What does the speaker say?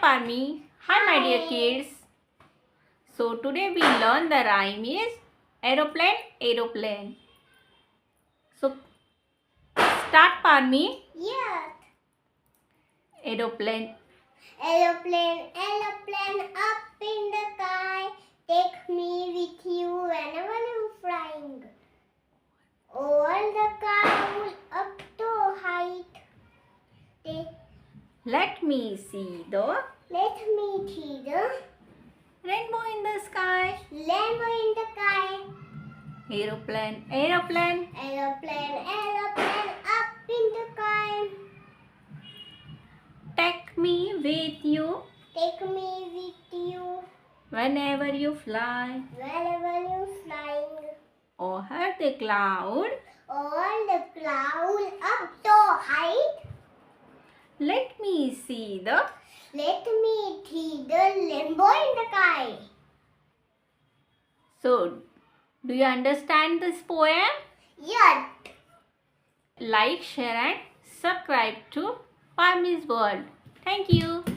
Parmi. Hi my dear kids. So today we learn the rhyme is Aeroplane Aeroplane. So start Parmi. Yes. Aeroplane. Aeroplane, aeroplane up in the sky. Take me with you whenever you're flying. Over the cloud up to height. Let me see the Let me see the rainbow in the sky. rainbow in the sky. Aeroplane Aeroplane. Aeroplane, aeroplane up in the sky. Take me with you Take me with you whenever you fly. wherever you're flying. Over the cloud. Over the cloud up to height. Let me see the Let me see the rainbow in the sky. So, do you understand this poem? Yes. Like, share and subscribe to Parmi's World. Thank you.